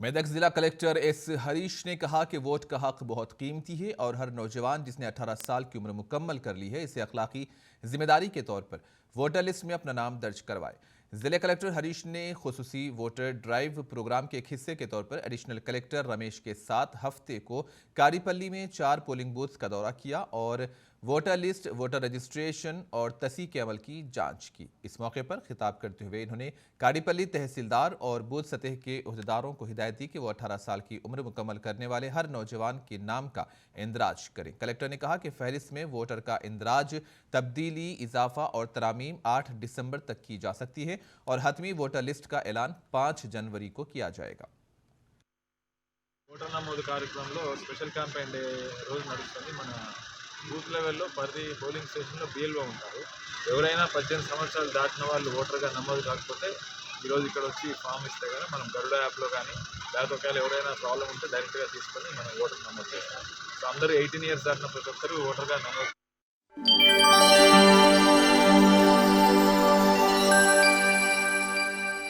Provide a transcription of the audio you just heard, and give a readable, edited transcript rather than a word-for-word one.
मेदक जिला collector S Harish ने कहा कि वोट का हक बहुत कीमती है और हर नौजवान जिसने 18 साल की उम्र मुकम्मल कर ली है इसे अखलाकी जिम्मेदारी के तौर पर वोटर लिस्ट में अपना नाम दर्ज करवाए। जिला कलेक्टर हरीश ने खुसूसी वोटर ड्राइव प्रोग्राम के एक हिस्से के तौर पर एडिशनल कलेक्टर रमेश के साथ हफ्ते को कारीपल्ली में 4 पोलिंग बूथ्स का दौरा किया और वोटर लिस्ट, वोटर रजिस्ट्रेशन और तस्दीक के अमल की जांच की। इस मौके पर खिताब करते हुए इन्होंने कारीपल्ली तहसीलदार और बूथ सतह के ओहदेदारों को हिदायत दी कि वो 18 साल की उम्र मुकम्मल करने वाले हर नौजवान के नाम का इंदराज करें। कलेक्टर ने कहा कि फहरिस्त में वोटर का इंदराज, तब्दीली, इजाफा और तरामीम 8 दिसंबर तक की जा सकती है और हतमी वोटर लिस्ट का ऐलान 5 जनवरी को किया जाएगा। ఓటర్ నమోదు కార్యక్రమంలో స్పెషల్ క్యాంపెయిన్ డే రోజు నడుస్తుంది. మన బూత్ లెవెల్లో ప్రతి పోలింగ్ స్టేషన్లో బిఎల్ఓ ఉంటారు. ఎవరైనా 18 సంవత్సరాలు దాటిన వాళ్ళు ఓటర్గా నమోదు కాకపోతే ఈరోజు ఇక్కడ వచ్చి ఫామ్ ఇస్తే కానీ మనం గరుడ యాప్లో కానీ లేకపోతే ఒకవేళ ఎవరైనా ప్రాబ్లం ఉంటే డైరెక్ట్గా తీసుకొని మనం ఓటర్ నమోదు చేస్తాం. సో అందరూ 18 ఇయర్స్ దాటిన ప్రతి ఒక్కరు ఓటర్గా నమోదు